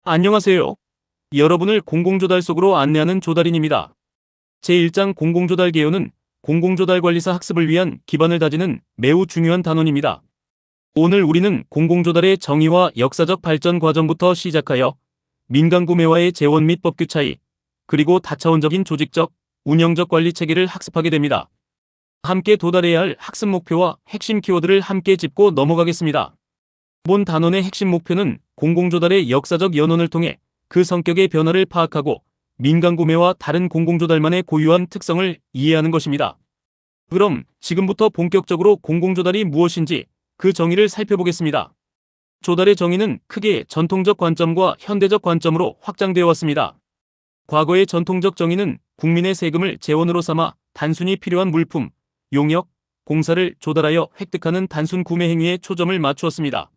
안녕하세요. 여러분을 공공조달 속으로 안내하는 조달인입니다. 제1장 공공조달 개요는 공공조달관리사 학습을 위한 기반을 다지는 매우 중요한 단원입니다. 오늘 우리는 공공조달의 정의와 역사적 발전 과정부터 시작하여 민간구매와의 재원 및 법규 차이, 그리고 다차원적인 조직적, 운영적 관리 체계를 학습하게 됩니다. 함께 도달해야 할 학습 목표와 핵심 키워드를 함께 짚고 넘어가겠습니다. 본 단원의 핵심 목표는 공공조달의 역사적 연원을 통해 그 성격의 변화를 파악하고 민간구매와 다른 공공조달만의 고유한 특성을 이해하는 것입니다. 그럼 지금부터 본격적으로 공공조달이 무엇인지 그 정의를 살펴보겠습니다. 조달의 정의는 크게 전통적 관점과 현대적 관점으로 확장되어 왔습니다. 과거의 전통적 정의는 국민의 세금을 재원으로 삼아 단순히 필요한 물품, 용역, 공사를 조달하여 획득하는 단순 구매 행위에 초점을 맞추었습니다.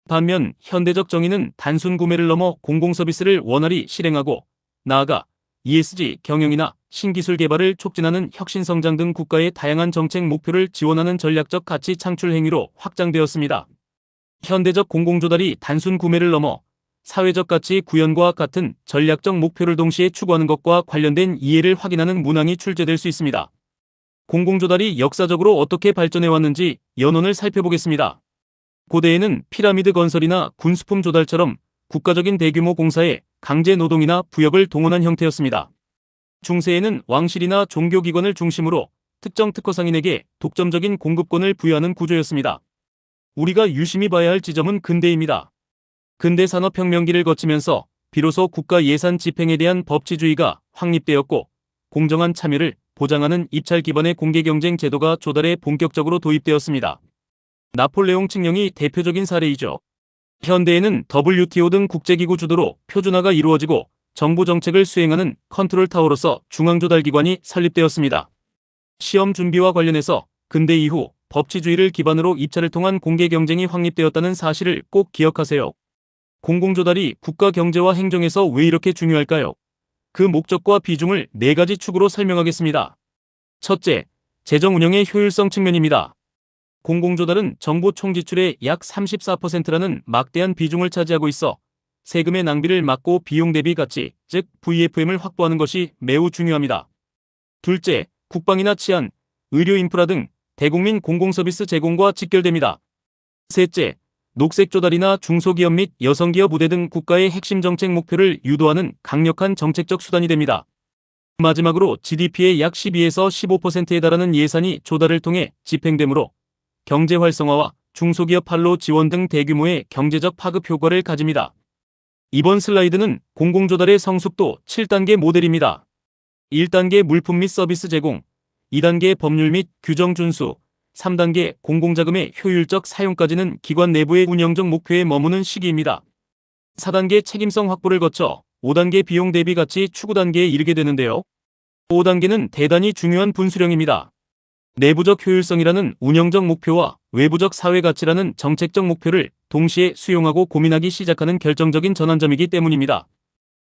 반면 현대적 정의는 단순 구매를 넘어 공공서비스를 원활히 실행하고 나아가 ESG 경영이나 신기술 개발을 촉진하는 혁신성장 등 국가의 다양한 정책 목표를 지원하는 전략적 가치 창출 행위로 확장되었습니다. 현대적 공공조달이 단순 구매를 넘어 사회적 가치 구현과 같은 전략적 목표를 동시에 추구하는 것과 관련된 이해를 확인하는 문항이 출제될 수 있습니다. 공공조달이 역사적으로 어떻게 발전해왔는지 연원을 살펴보겠습니다. 고대에는 피라미드 건설이나 군수품 조달처럼 국가적인 대규모 공사에 강제 노동이나 부역을 동원한 형태였습니다. 중세에는 왕실이나 종교기관을 중심으로 특정 특허상인에게 독점적인 공급권을 부여하는 구조였습니다. 우리가 유심히 봐야 할 지점은 근대입니다. 근대 산업혁명기를 거치면서 비로소 국가 예산 집행에 대한 법치주의가 확립되었고 공정한 참여를 보장하는 입찰 기반의 공개경쟁 제도가 조달에 본격적으로 도입되었습니다. 나폴레옹 칙령이 대표적인 사례이죠. 현대에는 WTO 등 국제기구 주도로 표준화가 이루어지고 정부 정책을 수행하는 컨트롤 타워로서 중앙조달기관이 설립되었습니다. 시험 준비와 관련해서 근대 이후 법치주의를 기반으로 입찰을 통한 공개경쟁이 확립되었다는 사실을 꼭 기억하세요. 공공조달이 국가 경제와 행정에서 왜 이렇게 중요할까요? 그 목적과 비중을 4가지 축으로 설명하겠습니다. 첫째, 재정 운영의 효율성 측면입니다. 공공조달은 정부 총지출의 약 34%라는 막대한 비중을 차지하고 있어 세금의 낭비를 막고 비용 대비 가치, 즉 VFM을 확보하는 것이 매우 중요합니다. 둘째, 국방이나 치안, 의료 인프라 등 대국민 공공서비스 제공과 직결됩니다. 셋째, 녹색조달이나 중소기업 및 여성기업 우대 등 국가의 핵심 정책 목표를 유도하는 강력한 정책적 수단이 됩니다. 마지막으로 GDP의 약 12에서 15%에 달하는 예산이 조달을 통해 집행되므로 경제 활성화와 중소기업 판로 지원 등 대규모의 경제적 파급 효과를 가집니다. 이번 슬라이드는 공공조달의 성숙도 7단계 모델입니다. 1단계 물품 및 서비스 제공, 2단계 법률 및 규정 준수, 3단계 공공자금의 효율적 사용까지는 기관 내부의 운영적 목표에 머무는 시기입니다. 4단계 책임성 확보를 거쳐 5단계 비용 대비 가치 추구 단계에 이르게 되는데요. 5단계는 대단히 중요한 분수령입니다. 내부적 효율성이라는 운영적 목표와 외부적 사회 가치라는 정책적 목표를 동시에 수용하고 고민하기 시작하는 결정적인 전환점이기 때문입니다.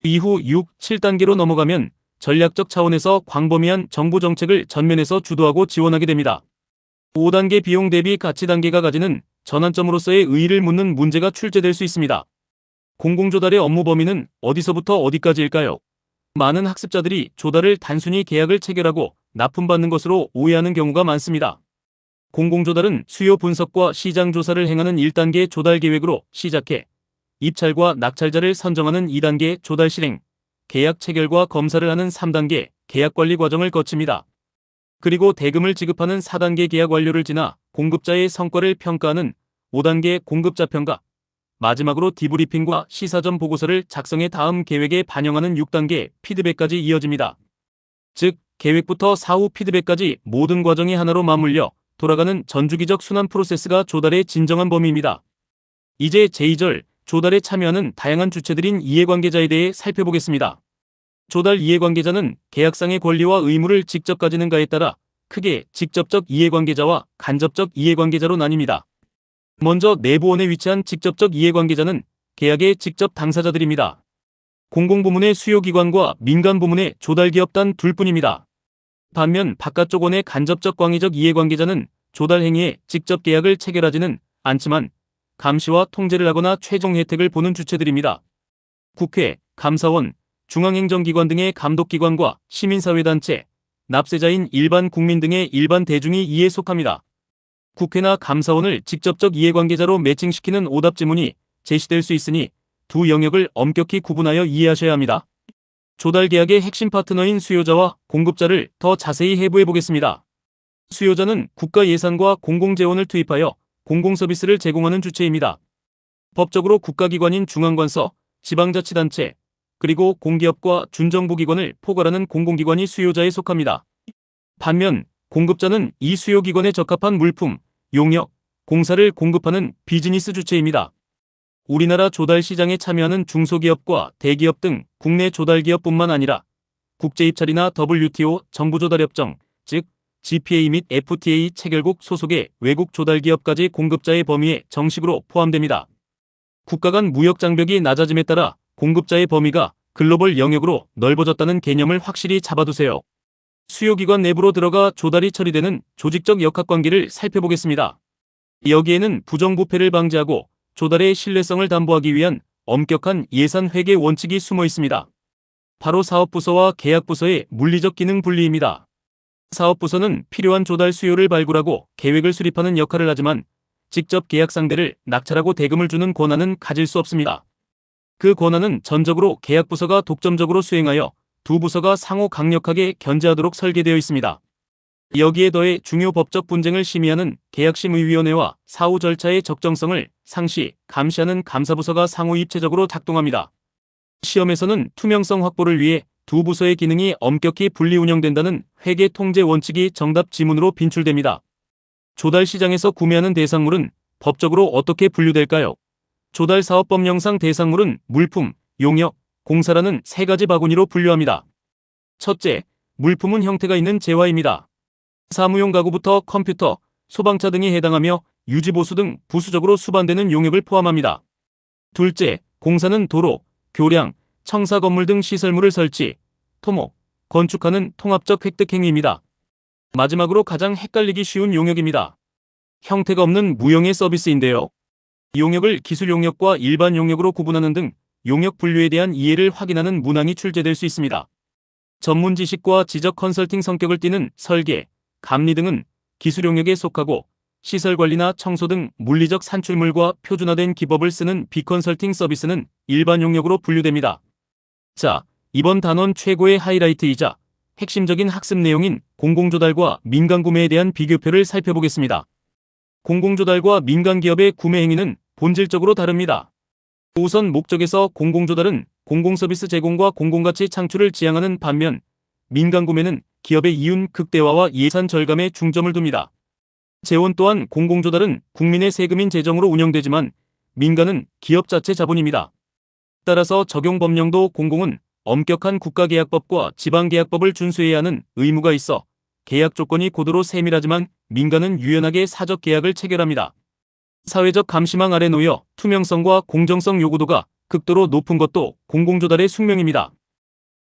이후 6, 7단계로 넘어가면 전략적 차원에서 광범위한 정부 정책을 전면에서 주도하고 지원하게 됩니다. 5단계 비용 대비 가치 단계가 가지는 전환점으로서의 의의를 묻는 문제가 출제될 수 있습니다. 공공조달의 업무 범위는 어디서부터 어디까지일까요? 많은 학습자들이 조달을 단순히 계약을 체결하고 납품받는 것으로 오해하는 경우가 많습니다. 공공조달은 수요 분석과 시장 조사를 행하는 1단계 조달 계획으로 시작해 입찰과 낙찰자를 선정하는 2단계 조달 실행, 계약 체결과 검사를 하는 3단계 계약 관리 과정을 거칩니다. 그리고 대금을 지급하는 4단계 계약 완료를 지나 공급자의 성과를 평가하는 5단계 공급자 평가, 마지막으로 디브리핑과 시사점 보고서를 작성해 다음 계획에 반영하는 6단계 피드백까지 이어집니다. 즉, 계획부터 사후 피드백까지 모든 과정이 하나로 맞물려 돌아가는 전주기적 순환 프로세스가 조달의 진정한 범위입니다. 이제 제2절 조달에 참여하는 다양한 주체들인 이해관계자에 대해 살펴보겠습니다. 조달 이해관계자는 계약상의 권리와 의무를 직접 가지는가에 따라 크게 직접적 이해관계자와 간접적 이해관계자로 나뉩니다. 먼저 내부원에 위치한 직접적 이해관계자는 계약의 직접 당사자들입니다. 공공부문의 수요기관과 민간부문의 조달기업 단 둘뿐입니다. 반면 바깥쪽 원의 간접적 광의적 이해관계자는 조달 행위에 직접 계약을 체결하지는 않지만 감시와 통제를 하거나 최종 혜택을 보는 주체들입니다. 국회, 감사원, 중앙행정기관 등의 감독기관과 시민사회단체, 납세자인 일반 국민 등의 일반 대중이 이에 속합니다. 국회나 감사원을 직접적 이해관계자로 매칭시키는 오답지문이 제시될 수 있으니 두 영역을 엄격히 구분하여 이해하셔야 합니다. 조달계약의 핵심 파트너인 수요자와 공급자를 더 자세히 해부해 보겠습니다. 수요자는 국가 예산과 공공재원을 투입하여 공공서비스를 제공하는 주체입니다. 법적으로 국가기관인 중앙관서, 지방자치단체, 그리고 공기업과 준정부기관을 포괄하는 공공기관이 수요자에 속합니다. 반면 공급자는 이 수요기관에 적합한 물품, 용역, 공사를 공급하는 비즈니스 주체입니다. 우리나라 조달 시장에 참여하는 중소기업과 대기업 등 국내 조달기업뿐만 아니라 국제입찰이나 WTO 정부조달협정, 즉 GPA 및 FTA 체결국 소속의 외국 조달기업까지 공급자의 범위에 정식으로 포함됩니다. 국가 간 무역 장벽이 낮아짐에 따라 공급자의 범위가 글로벌 영역으로 넓어졌다는 개념을 확실히 잡아두세요. 수요기관 내부로 들어가 조달이 처리되는 조직적 역학관계를 살펴보겠습니다. 여기에는 부정부패를 방지하고 조달의 신뢰성을 담보하기 위한 엄격한 예산 회계 원칙이 숨어 있습니다. 바로 사업부서와 계약부서의 물리적 기능 분리입니다. 사업부서는 필요한 조달 수요를 발굴하고 계획을 수립하는 역할을 하지만 직접 계약 상대를 낙찰하고 대금을 주는 권한은 가질 수 없습니다. 그 권한은 전적으로 계약부서가 독점적으로 수행하여 두 부서가 상호 강력하게 견제하도록 설계되어 있습니다. 여기에 더해 중요 법적 분쟁을 심의하는 계약심의위원회와 사후 절차의 적정성을 상시, 감시하는 감사부서가 상호 입체적으로 작동합니다. 시험에서는 투명성 확보를 위해 두 부서의 기능이 엄격히 분리 운영된다는 회계 통제 원칙이 정답 지문으로 빈출됩니다. 조달 시장에서 구매하는 대상물은 법적으로 어떻게 분류될까요? 조달사업법령상 대상물은 물품, 용역, 공사라는 세 가지 바구니로 분류합니다. 첫째, 물품은 형태가 있는 재화입니다. 사무용 가구부터 컴퓨터, 소방차 등이 해당하며 유지보수 등 부수적으로 수반되는 용역을 포함합니다. 둘째, 공사는 도로, 교량, 청사 건물 등 시설물을 설치, 토목, 건축하는 통합적 획득 행위입니다. 마지막으로 가장 헷갈리기 쉬운 용역입니다. 형태가 없는 무형의 서비스인데요. 용역을 기술 용역과 일반 용역으로 구분하는 등 용역 분류에 대한 이해를 확인하는 문항이 출제될 수 있습니다. 전문 지식과 지적 컨설팅 성격을 띠는 설계, 감리 등은 기술 용역에 속하고 시설관리나 청소 등 물리적 산출물과 표준화된 기법을 쓰는 비컨설팅 서비스는 일반 용역으로 분류됩니다. 자, 이번 단원 최고의 하이라이트이자 핵심적인 학습 내용인 공공조달과 민간구매에 대한 비교표를 살펴보겠습니다. 공공조달과 민간기업의 구매 행위는 본질적으로 다릅니다. 우선 목적에서 공공조달은 공공서비스 제공과 공공가치 창출을 지향하는 반면 민간구매는 기업의 이윤 극대화와 예산 절감에 중점을 둡니다. 재원 또한 공공조달은 국민의 세금인 재정으로 운영되지만 민간은 기업 자체 자본입니다. 따라서 적용 법령도 공공은 엄격한 국가계약법과 지방계약법을 준수해야 하는 의무가 있어 계약 조건이 고도로 세밀하지만 민간은 유연하게 사적 계약을 체결합니다. 사회적 감시망 아래 놓여 투명성과 공정성 요구도가 극도로 높은 것도 공공조달의 숙명입니다.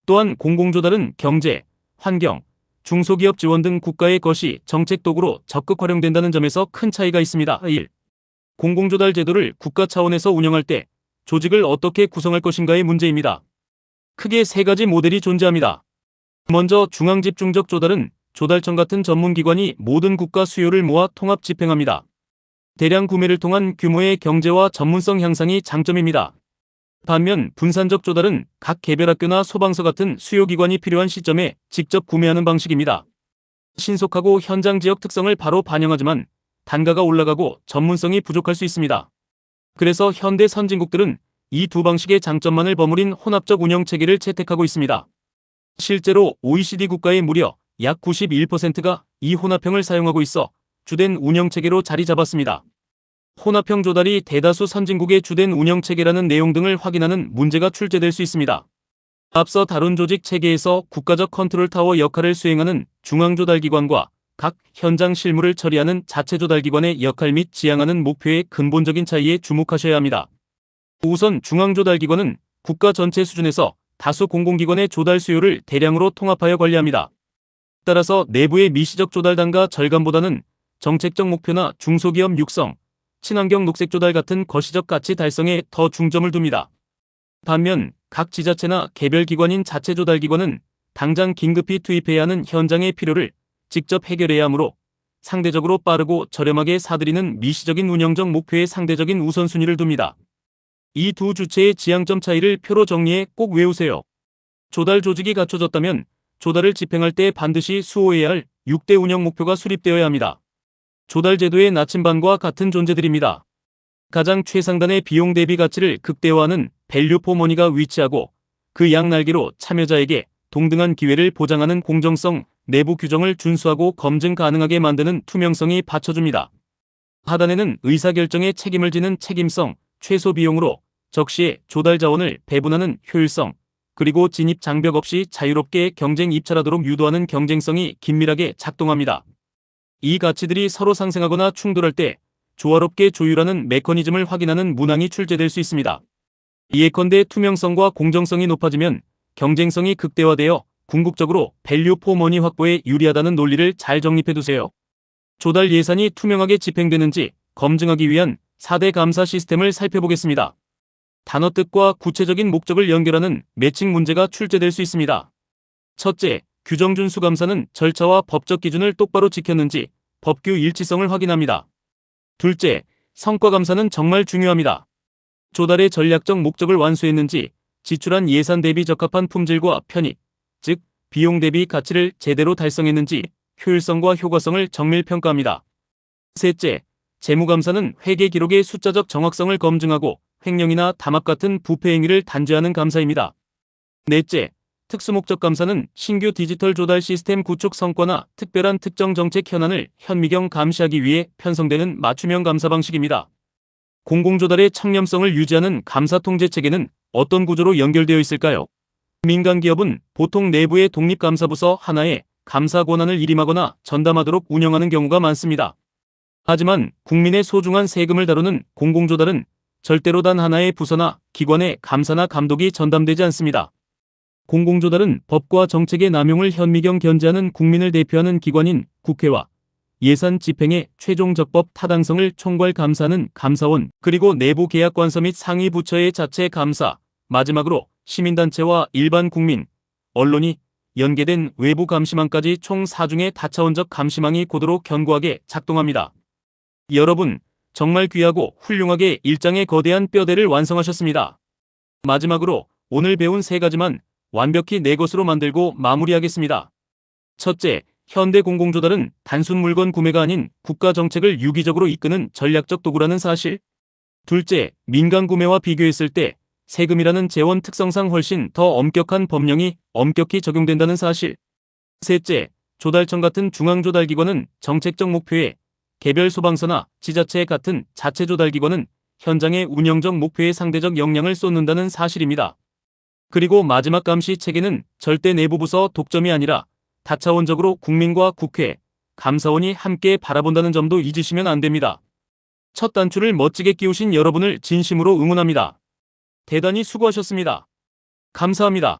또한 공공조달은 경제, 환경, 중소기업 지원 등 국가의 것이 정책 도구로 적극 활용된다는 점에서 큰 차이가 있습니다. 1. 공공조달 제도를 국가 차원에서 운영할 때 조직을 어떻게 구성할 것인가의 문제입니다. 크게 세 가지 모델이 존재합니다. 먼저 중앙집중적 조달은 조달청 같은 전문기관이 모든 국가 수요를 모아 통합 집행합니다. 대량 구매를 통한 규모의 경제와 전문성 향상이 장점입니다. 반면 분산적 조달은 각 개별학교나 소방서 같은 수요기관이 필요한 시점에 직접 구매하는 방식입니다. 신속하고 현장 지역 특성을 바로 반영하지만 단가가 올라가고 전문성이 부족할 수 있습니다. 그래서 현대 선진국들은 이 두 방식의 장점만을 버무린 혼합적 운영체계를 채택하고 있습니다. 실제로 OECD 국가의 무려 약 91%가 이 혼합형을 사용하고 있어 주된 운영체계로 자리 잡았습니다. 혼합형 조달이 대다수 선진국의 주된 운영체계라는 내용 등을 확인하는 문제가 출제될 수 있습니다. 앞서 다룬 조직 체계에서 국가적 컨트롤 타워 역할을 수행하는 중앙조달기관과 각 현장 실무를 처리하는 자체조달기관의 역할 및 지향하는 목표의 근본적인 차이에 주목하셔야 합니다. 우선 중앙조달기관은 국가 전체 수준에서 다수 공공기관의 조달 수요를 대량으로 통합하여 관리합니다. 따라서 내부의 미시적 조달 단가 절감보다는 정책적 목표나 중소기업 육성, 친환경 녹색 조달 같은 거시적 가치 달성에 더 중점을 둡니다. 반면 각 지자체나 개별 기관인 자체 조달 기관은 당장 긴급히 투입해야 하는 현장의 필요를 직접 해결해야 하므로 상대적으로 빠르고 저렴하게 사들이는 미시적인 운영적 목표에 상대적인 우선순위를 둡니다. 이 두 주체의 지향점 차이를 표로 정리해 꼭 외우세요. 조달 조직이 갖춰졌다면 조달을 집행할 때 반드시 수호해야 할 6대 운영 목표가 수립되어야 합니다. 조달 제도의 나침반과 같은 존재들입니다. 가장 최상단의 비용 대비 가치를 극대화하는 밸류 포 머니가 위치하고 그 양날개로 참여자에게 동등한 기회를 보장하는 공정성, 내부 규정을 준수하고 검증 가능하게 만드는 투명성이 받쳐줍니다. 하단에는 의사결정에 책임을 지는 책임성, 최소 비용으로 적시에 조달 자원을 배분하는 효율성, 그리고 진입 장벽 없이 자유롭게 경쟁 입찰하도록 유도하는 경쟁성이 긴밀하게 작동합니다. 이 가치들이 서로 상생하거나 충돌할 때 조화롭게 조율하는 메커니즘을 확인하는 문항이 출제될 수 있습니다. 예컨대 투명성과 공정성이 높아지면 경쟁성이 극대화되어 궁극적으로 밸류 포 머니 확보에 유리하다는 논리를 잘 정립해두세요. 조달 예산이 투명하게 집행되는지 검증하기 위한 4대 감사 시스템을 살펴보겠습니다. 단어 뜻과 구체적인 목적을 연결하는 매칭 문제가 출제될 수 있습니다. 첫째, 규정 준수 감사는 절차와 법적 기준을 똑바로 지켰는지 법규 일치성을 확인합니다. 둘째, 성과 감사는 정말 중요합니다. 조달의 전략적 목적을 완수했는지 지출한 예산 대비 적합한 품질과 편익, 즉 비용 대비 가치를 제대로 달성했는지 효율성과 효과성을 정밀 평가합니다. 셋째, 재무감사는 회계 기록의 숫자적 정확성을 검증하고 횡령이나 담합 같은 부패 행위를 단죄하는 감사입니다. 넷째, 특수목적 감사는 신규 디지털 조달 시스템 구축 성과나 특별한 특정 정책 현안을 현미경 감시하기 위해 편성되는 맞춤형 감사 방식입니다. 공공조달의 청렴성을 유지하는 감사 통제 체계는 어떤 구조로 연결되어 있을까요? 민간기업은 보통 내부의 독립감사부서 하나에 감사 권한을 일임하거나 전담하도록 운영하는 경우가 많습니다. 하지만 국민의 소중한 세금을 다루는 공공조달은 절대로 단 하나의 부서나 기관의 감사나 감독이 전담되지 않습니다. 공공조달은 법과 정책의 남용을 현미경 견제하는 국민을 대표하는 기관인 국회와 예산 집행의 최종 적법 타당성을 총괄 감사하는 감사원, 그리고 내부 계약관서 및 상위 부처의 자체 감사, 마지막으로 시민단체와 일반 국민, 언론이 연계된 외부 감시망까지 총 4중의 다차원적 감시망이 고도로 견고하게 작동합니다. 여러분, 정말 귀하고 훌륭하게 일장의 거대한 뼈대를 완성하셨습니다. 마지막으로 오늘 배운 3가지만 완벽히 내 것으로 만들고 마무리하겠습니다. 첫째, 현대 공공조달은 단순 물건 구매가 아닌 국가 정책을 유기적으로 이끄는 전략적 도구라는 사실. 둘째, 민간 구매와 비교했을 때 세금이라는 재원 특성상 훨씬 더 엄격한 법령이 엄격히 적용된다는 사실. 셋째, 조달청 같은 중앙조달기관은 정책적 목표에, 개별 소방서나 지자체 같은 자체 조달기관은 현장의 운영적 목표에 상대적 역량을 쏟는다는 사실입니다. 그리고 마지막 감시 체계는 절대 내부 부서 독점이 아니라 다차원적으로 국민과 국회, 감사원이 함께 바라본다는 점도 잊으시면 안 됩니다. 첫 단추를 멋지게 끼우신 여러분을 진심으로 응원합니다. 대단히 수고하셨습니다. 감사합니다.